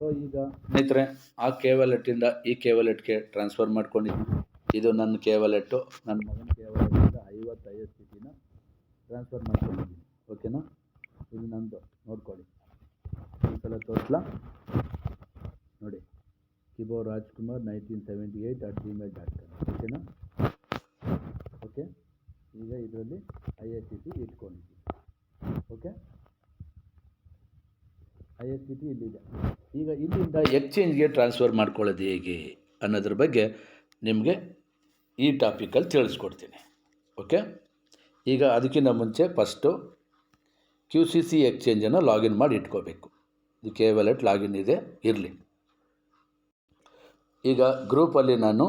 So ಈಗ ಸ್ನೇಹಿತರೆ, ಆ ಕೆ ವ್ಯಾಲೆಟಿಂದ ಈ ಕೆ ವ್ಯಾಲೆಟ್ಗೆ ಟ್ರಾನ್ಸ್ಫರ್ ಮಾಡ್ಕೊಂಡಿದ್ದೀನಿ. ಇದು ನನ್ನ ಕೆ ವ್ಯಾಲೆಟು, ನನ್ನ ಮಗನ ಕೆ ವ್ಯಾಲೆಟಿಂದ 50 ಐ ಎಸ್ ಟಿ ಟಿನ ಟ್ರಾನ್ಸ್ಫರ್ ಮಾಡ್ಕೊಂಡಿದ್ದೀನಿ. ಓಕೆನಾ? ಇಲ್ಲಿ ನಂದು ನೋಡ್ಕೊಳ್ಳಿ, ಈ ಸಲ ತೋರಿಸ್ಲಾ ನೋಡಿ, ಕಿಬೋ ರಾಜ್ಕುಮಾರ್ 1978@gmail.com. ಓಕೆನಾ? ಓಕೆ, ಈಗ ಇದರಲ್ಲಿ ಐ ಎಸ್ ಟಿ ಟಿ ಇಟ್ಕೊಂಡಿದ್ದೀನಿ. Okay, I S T T ಇಲ್ಲಿದೆ. ಈಗ ಇಲ್ಲಿಂದ ಎಕ್ಸ್ಚೇಂಜ್ಗೆ ಟ್ರಾನ್ಸ್ಫರ್ ಮಾಡ್ಕೊಳ್ಳೋದು ಹೇಗೆ ಅನ್ನೋದ್ರ ಬಗ್ಗೆ ನಿಮಗೆ ಈ ಟಾಪಿಕಲ್ಲಿ ತಿಳಿಸ್ಕೊಡ್ತೀನಿ. ಓಕೆ, ಈಗ ಅದಕ್ಕಿಂತ ಮುಂಚೆ ಫಸ್ಟು ಕ್ಯೂ ಸಿ ಸಿ ಎಕ್ಸ್ಚೇಂಜನ್ನು ಲಾಗಿನ್ ಮಾಡಿ ಇಟ್ಕೋಬೇಕು. ಇದು ಕೆ ವ್ಯಾಲೆಟ್ ಲಾಗಿನ್ ಇದೆ, ಇರಲಿ. ಈಗ ಗ್ರೂಪಲ್ಲಿ ನಾನು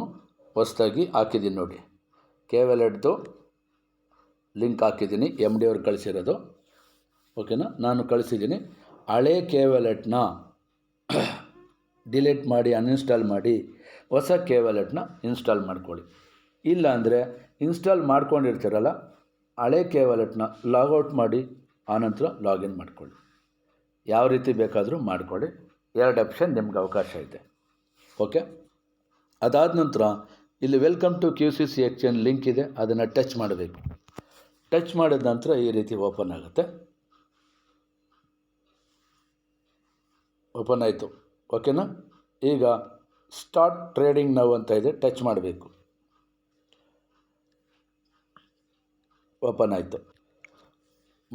ಹೊಸದಾಗಿ ಹಾಕಿದ್ದೀನಿ ನೋಡಿ, ಕೆ ವ್ಯಾಲೆಟ್ದು ಲಿಂಕ್ ಹಾಕಿದ್ದೀನಿ, ಎಮ್ ಡಿ ಅವ್ರು ಕಳಿಸಿರೋದು. ಓಕೆನಾ? ನಾನು ಕಳಿಸಿದ್ದೀನಿ. ಹಳೆ ಕೆ ವ್ಯಾಲೆಟ್ನ ಡಿಲೀಟ್ ಮಾಡಿ ಅನ್ಇನ್ಸ್ಟಾಲ್ ಮಾಡಿ ಹೊಸ ಕೆ ವ್ಯಾಲೆಟ್ನ ಇನ್ಸ್ಟಾಲ್ ಮಾಡ್ಕೊಳ್ಳಿ. ಇಲ್ಲ ಅಂದರೆ ಇನ್ಸ್ಟಾಲ್ ಮಾಡ್ಕೊಂಡಿರ್ತೀರಲ್ಲ, ಹಳೆ ಕೆ ವ್ಯಾಲೆಟ್ನ ಲಾಗೌಟ್ ಮಾಡಿ ಆನಂತರ ಲಾಗಿನ್ ಮಾಡ್ಕೊಳ್ಳಿ. ಯಾವ ರೀತಿ ಬೇಕಾದರೂ ಮಾಡ್ಕೊಳ್ಳಿ. 2 ಆಪ್ಷನ್ ನಿಮ್ಗೆ ಅವಕಾಶ ಇದೆ. ಓಕೆ, ಅದಾದ ನಂತರ ಇಲ್ಲಿ welcome to Q C C exchange link ಇದೆ, ಅದನ್ನು ಟಚ್ ಮಾಡಬೇಕು. ಟಚ್ ಮಾಡಿದ ನಂತರ ಈ ರೀತಿ ಓಪನ್ ಆಗುತ್ತೆ. ಓಪನ್ ಆಯಿತು. ಓಕೆನಾ? ಈಗ ಸ್ಟಾರ್ಟ್ ಟ್ರೇಡಿಂಗ್ ನೌ ಅಂತ ಇದೆ, ಟಚ್ ಮಾಡಬೇಕು. ಓಪನ್ ಆಯಿತು.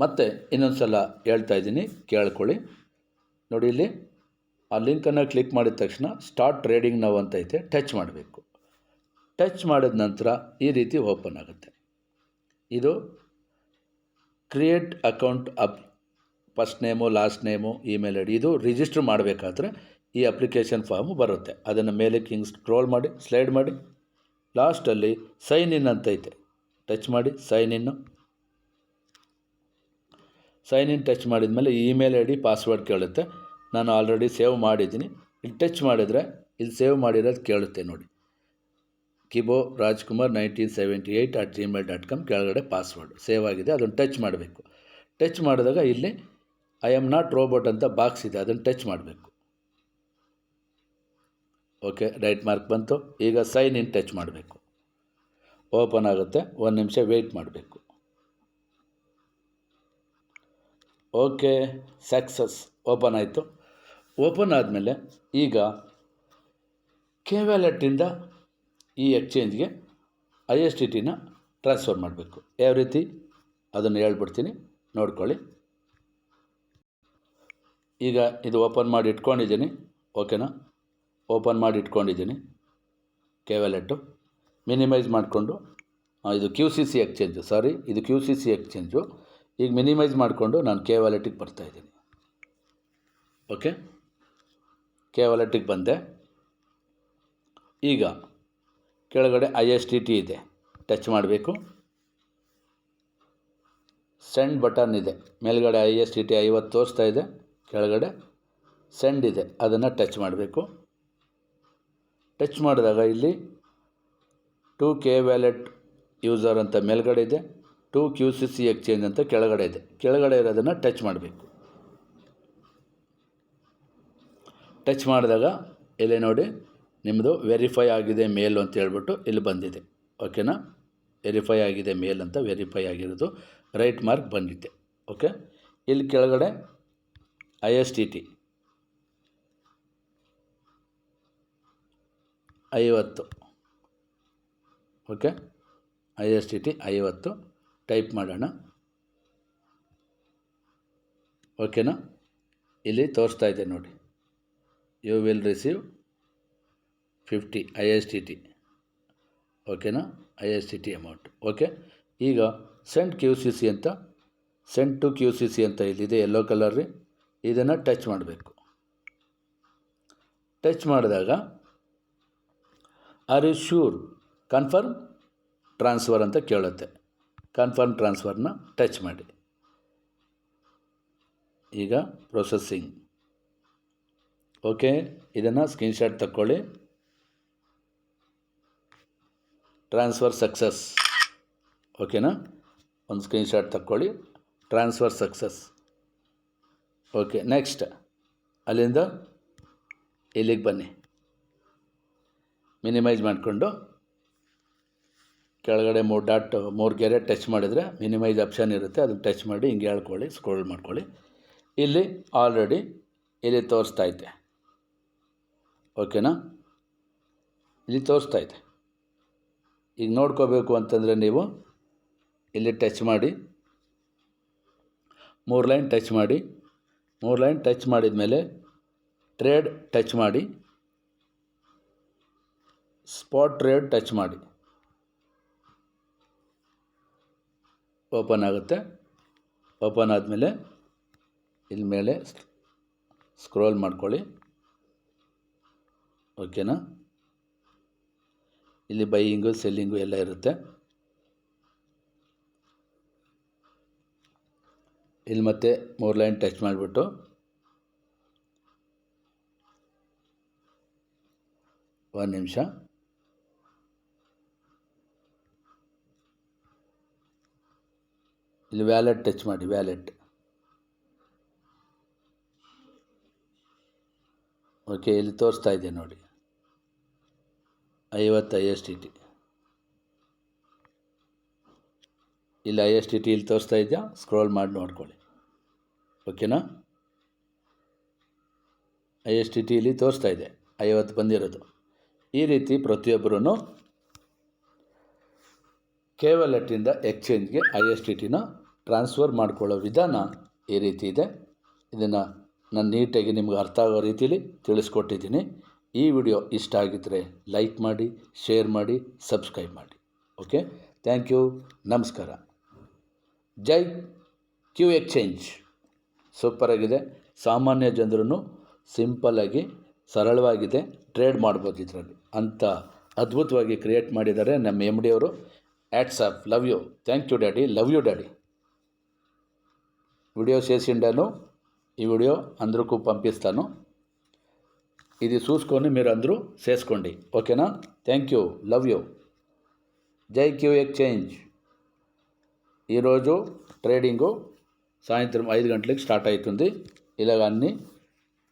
ಮತ್ತೆ ಇನ್ನೊಂದು ಸಲ ಹೇಳ್ತಾ ಇದ್ದೀನಿ, ಕೇಳ್ಕೊಳ್ಳಿ. ನೋಡಿ, ಇಲ್ಲಿ ಆ ಲಿಂಕನ್ನು ಕ್ಲಿಕ್ ಮಾಡಿದ ತಕ್ಷಣ ಸ್ಟಾರ್ಟ್ ಟ್ರೇಡಿಂಗ್ ನೌ ಅಂತ ಐತೆ, ಟಚ್ ಮಾಡಬೇಕು. ಟಚ್ ಮಾಡಿದ ನಂತರ ಈ ರೀತಿ ಓಪನ್ ಆಗುತ್ತೆ. ಇದು create account first name, last name, email I D, ಇದು ರಿಜಿಸ್ಟ್ರ್ ಮಾಡಬೇಕಾದ್ರೆ ಈ ಅಪ್ಲಿಕೇಶನ್ ಫಾರ್ಮು ಬರುತ್ತೆ. ಅದನ್ನು ಮೇಲೆ ಹಿಂಗೆ ಸ್ಕ್ರೋಲ್ ಮಾಡಿ, ಸ್ಲೈಡ್ ಮಾಡಿ, ಲಾಸ್ಟಲ್ಲಿ ಸೈನ್ ಇನ್ ಅಂತೈತೆ, ಟಚ್ ಮಾಡಿ. ಸೈನ್ ಇನ್ ಟಚ್ ಮಾಡಿದ ಮೇಲೆ ಇಮೇಲ್ ಐ ಡಿ, ಪಾಸ್ವರ್ಡ್ ಕೇಳುತ್ತೆ. ನಾನು ಆಲ್ರೆಡಿ ಸೇವ್ ಮಾಡಿದ್ದೀನಿ. ಇಲ್ಲಿ ಟಚ್ ಮಾಡಿದರೆ ಇಲ್ಲಿ ಸೇವ್ ಮಾಡಿರೋದು ಕೇಳುತ್ತೆ ನೋಡಿ, ಕಿಬೋ ರಾಜ್ಕುಮಾರ್ 1978@gmail.com. ಕೆಳಗಡೆ ಪಾಸ್ವರ್ಡ್ ಸೇವ್ ಆಗಿದೆ, ಅದನ್ನು ಟಚ್ ಮಾಡಬೇಕು. ಟಚ್ ಮಾಡಿದಾಗ ಇಲ್ಲಿ ಐ ಆಮ್ ನಾಟ್ ರೋಬೋಟ್ ಅಂತ ಬಾಕ್ಸ್ ಇದೆ, ಅದನ್ನು ಟಚ್ ಮಾಡಬೇಕು. ಓಕೆ, ರೈಟ್ ಮಾರ್ಕ್ ಬಂತು. ಈಗ ಸೈನ್ ಇನ್ ಟಚ್ ಮಾಡಬೇಕು. ಓಪನ್ ಆಗುತ್ತೆ, 1 ನಿಮಿಷ ವೆಯ್ಟ್ ಮಾಡಬೇಕು. ಓಕೆ, ಸಕ್ಸಸ್, ಓಪನ್ ಆಯಿತು. ಓಪನ್ ಆದಮೇಲೆ ಈಗ ಕೆ ವ್ಯಾಲೆಟ್ಟಿಂದ ಈ ಎಕ್ಸ್ಚೇಂಜ್ಗೆ ಐ ಎಸ್ ಟಿ ಟಿನ ಟ್ರಾನ್ಸ್ಫರ್ ಮಾಡಬೇಕು. ಯಾವ ರೀತಿ ಅದನ್ನು ಹೇಳ್ಬಿಡ್ತೀನಿ, ನೋಡ್ಕೊಳ್ಳಿ. ಈಗ ಇದು ಓಪನ್ ಮಾಡಿ ಇಟ್ಕೊಂಡಿದ್ದೀನಿ. ಓಕೆನಾ? ಓಪನ್ ಮಾಡಿ ಇಟ್ಕೊಂಡಿದ್ದೀನಿ ಕೆ ವ್ಯಾಲೆಟು. ಮಿನಿಮೈಸ್ ಮಾಡಿಕೊಂಡು, ಇದು ಕ್ಯೂ ಸಿ ಸಿ ಎಕ್ಸ್ಚೇಂಜು, ಸಾರಿ, ಇದು ಕ್ಯೂ ಸಿ ಸಿ ಎಕ್ಸ್ಚೇಂಜು. ಈಗ ಮಿನಿಮೈಸ್ ಮಾಡಿಕೊಂಡು ನಾನು ಕೆ ವ್ಯಾಲೆಟಿಗೆ ಬರ್ತಾಯಿದ್ದೀನಿ. ಓಕೆ, ಕೆ ವ್ಯಾಲೆಟಿಗೆ ಬಂದೆ. ಈಗ ಕೆಳಗಡೆ ಐ ಎಸ್ ಟಿ ಟಿ ಇದೆ, ಟಚ್ ಮಾಡಬೇಕು. ಸೆಂಡ್ ಬಟನ್ ಇದೆ, ಮೇಲ್ಗಡೆ ಐ ಎಸ್ ಟಿ ಟಿ 50 ತೋರಿಸ್ತಾ ಇದೆ, ಕೆಳಗಡೆ ಸೆಂಡ್ ಇದೆ, ಅದನ್ನು ಟಚ್ ಮಾಡಬೇಕು. ಟಚ್ ಮಾಡಿದಾಗ ಇಲ್ಲಿ ಟು ಕೆ ವ್ಯಾಲೆಟ್ ಯೂಸರ್ ಅಂತ ಮೇಲ್ಗಡೆ ಇದೆ, to Q C C exchange ಅಂತ ಕೆಳಗಡೆ ಇದೆ. ಕೆಳಗಡೆ ಇರೋದನ್ನು ಟಚ್ ಮಾಡಬೇಕು. ಟಚ್ ಮಾಡಿದಾಗ ಇಲ್ಲಿ ನೋಡಿ, ನಿಮ್ಮದು ವೆರಿಫೈ ಆಗಿದೆ ಮೇಲ್ ಅಂತ ಹೇಳ್ಬಿಟ್ಟು ಇಲ್ಲಿ ಬಂದಿದೆ. ಓಕೆನಾ? ವೆರಿಫೈ ಆಗಿದೆ ಮೇಲ್ ಅಂತ, ವೆರಿಫೈ ಆಗಿರೋದು ರೈಟ್ ಮಾರ್ಕ್ ಬಂದಿದೆ. ಓಕೆ, ಇಲ್ಲಿ ಕೆಳಗಡೆ I S T T 50. Okay, I S T T 50 type ಮಾಡೋಣ. ಓಕೆನಾ? ಇಲ್ಲಿ ತೋರಿಸ್ತಾ ಇದೆ ನೋಡಿ, you will receive 50 I S T T. ಓಕೆನಾ? I S T T amount. Okay, ಈಗ ಸೆಂಡ್ ಕ್ಯೂ ಸಿ ಸಿ ಅಂತ, send to Q C C ಅಂತ ಇಲ್ಲಿದೆ, ಯೆಲ್ಲೋ ಕಲರ್. ಇದನ್ನು ಟಚ್ ಮಾಡಬೇಕು. ಟಚ್ ಮಾಡಿದಾಗ are you sure, confirm transfer ಅಂತ ಕೇಳುತ್ತೆ. ಕನ್ಫರ್ಮ್ ಟ್ರಾನ್ಸ್ಫರ್ನ ಟಚ್ ಮಾಡಿ. ಈಗ ಪ್ರೊಸೆಸಿಂಗ್. ಓಕೆ, ಇದನ್ನು ಸ್ಕ್ರೀನ್ಶಾಟ್ ತಕ್ಕೊಳ್ಳಿ. Transfer success. ಓಕೆನಾ? ಒಂದು ಸ್ಕ್ರೀನ್ಶಾಟ್ ತಕ್ಕೊಳ್ಳಿ. Transfer success. ಓಕೆ, ನೆಕ್ಸ್ಟ್ ಅಲ್ಲಿಂದ ಇಲ್ಲಿಗೆ ಬನ್ನಿ. ಮಿನಿಮೈಸ್ ಮಾಡಿಕೊಂಡು ಕೆಳಗಡೆ 3 ಗೆರೆ ಟಚ್ ಮಾಡಿದರೆ ಮಿನಿಮೈಸ್ ಆಪ್ಷನ್ ಇರುತ್ತೆ, ಅದನ್ನು ಟಚ್ ಮಾಡಿ ಹಿಂಗೆ ಹೇಳ್ಕೊಳ್ಳಿ, ಸ್ಕ್ರೋಲ್ ಮಾಡ್ಕೊಳ್ಳಿ. ಇಲ್ಲಿ ಆಲ್ರೆಡಿ ಇಲ್ಲಿ ತೋರಿಸ್ತಾ ಇದೆ. ಓಕೆನಾ? ಇಲ್ಲಿ ತೋರಿಸ್ತಾ ಇದೆ. ಈಗ ನೋಡ್ಕೋಬೇಕು ಅಂತಂದರೆ ನೀವು ಇಲ್ಲಿ ಟಚ್ ಮಾಡಿ 3 ಲೈನ್ ಟಚ್ ಮಾಡಿ. 3 ಲೈನ್ ಟಚ್ ಮಾಡಿದ ಮೇಲೆ ಟ್ರೇಡ್ ಟಚ್ ಮಾಡಿ, ಸ್ಪಾಟ್ ಟ್ರೇಡ್ ಟಚ್ ಮಾಡಿ. ಓಪನ್ ಆಗುತ್ತೆ. ಓಪನ್ ಆದಮೇಲೆ ಇಲ್ಲಿ ಮೇಲೆ ಸ್ಕ್ರೋಲ್ ಮಾಡ್ಕೊಳ್ಳಿ. ಓಕೆನಾ? ಇಲ್ಲಿ ಬೈಯಿಂಗು ಸೆಲ್ಲಿಂಗು ಎಲ್ಲ ಇರುತ್ತೆ. ಇಲ್ಲಿ ಮತ್ತೆ 3 ಲೈನ್ ಟಚ್ ಮಾಡಿಬಿಟ್ಟು ಒಂದು ನಿಮಿಷ ಇಲ್ಲಿ ವ್ಯಾಲೆಟ್ ಟಚ್ ಮಾಡಿ. ವ್ಯಾಲೆಟ್ ಓಕೆ, ಇಲ್ಲಿ ತೋರಿಸ್ತಾ ಇದೆ ನೋಡಿ 50 ISDT. ಇಲ್ಲಿ ISDT ಇಲ್ಲಿ ತೋರಿಸ್ತಾ ಇದೆಯಾ? ಸ್ಕ್ರೋಲ್ ಮಾಡಿ ನೋಡ್ಕೊಳ್ಳಿ. ಓಕೆನಾ? ISDT ಇಲ್ಲಿ ತೋರಿಸ್ತಾ ಇದೆ 50 ಬಂದಿರೋದು. ಈ ರೀತಿ ಪ್ರತಿಯೊಬ್ಬರೂ K-Walletಯಿಂದ ಎಕ್ಸ್ಚೇಂಜ್ಗೆ ISDTನ ಟ್ರಾನ್ಸ್ಫರ್ ಮಾಡ್ಕೊಳ್ಳೋ ವಿಧಾನ ಈ ರೀತಿ ಇದೆ. ಇದನ್ನು ನಾನು ನೀಟಾಗಿ ನಿಮ್ಗೆ ಅರ್ಥ ಆಗೋ ರೀತಿಯಲ್ಲಿ ತಿಳಿಸ್ಕೊಟ್ಟಿದ್ದೀನಿ. ಈ ವಿಡಿಯೋ ಇಷ್ಟ ಆಗಿದ್ದರೆ ಲೈಕ್ ಮಾಡಿ, ಶೇರ್ ಮಾಡಿ, ಸಬ್ಸ್ಕ್ರೈಬ್ ಮಾಡಿ. ಓಕೆ, ಥ್ಯಾಂಕ್ ಯು, ನಮಸ್ಕಾರ. ಜೈ ಕ್ಯೂ ಎಕ್ಸ್ಚೇಂಜ್ ಸೂಪರಾಗಿದೆ. ಸಾಮಾನ್ಯ ಜನರು ಸಿಂಪಲ್ಲಾಗಿ ಸರಳವಾಗಿದೆ, ಟ್ರೇಡ್ ಮಾಡ್ಬೋದು ಇದರಲ್ಲಿ. ಅಂಥ ಅದ್ಭುತವಾಗಿ ಕ್ರಿಯೇಟ್ ಮಾಡಿದ್ದಾರೆ ನಮ್ಮ MD ಅವರು. Hats off, love you, thank you daddy, love you daddy. Video చేసిండాను. ఈ వీడియో అందరికీ పంపిస్తాను. ఇది చూసుకొని మీరు అందరూ చేసుకోండి. ఓకేనా? Thank you, love you. జై క్యూ ఎక్స్చేంజ్. ఈరోజు ట్రేడింగు సాయంత్రం 5 గంటలకు స్టార్ట్ అవుతుంది. ఇలాగ అన్నీ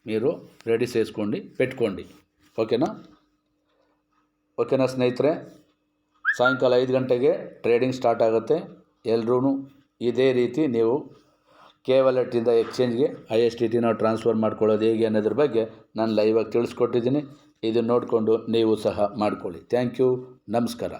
మీరు రెడీ చేసుకోండి, పెట్టుకోండి. ఓకేనా? ಓಕೆನಾ ಸ್ನೇಹಿತರೆ? ಸಾಯಂಕಾಲ 5 ಗಂಟೆಗೆ ಟ್ರೇಡಿಂಗ್ ಸ್ಟಾರ್ಟ್ ಆಗುತ್ತೆ. ಎಲ್ಲರೂ ಇದೇ ರೀತಿ ನೀವು K-Walletಯಿಂದ ಎಕ್ಸ್ಚೇಂಜ್ಗೆ ISDTನ ಟ್ರಾನ್ಸ್ಫರ್ ಮಾಡ್ಕೊಳ್ಳೋದು ಹೇಗೆ ಅನ್ನೋದ್ರ ಬಗ್ಗೆ ನಾನು ಲೈವಾಗಿ ತಿಳಿಸ್ಕೊಟ್ಟಿದ್ದೀನಿ. ಇದನ್ನು ನೋಡಿಕೊಂಡು ನೀವು ಸಹ ಮಾಡ್ಕೊಳ್ಳಿ. ಥ್ಯಾಂಕ್ ಯು, ನಮಸ್ಕಾರ.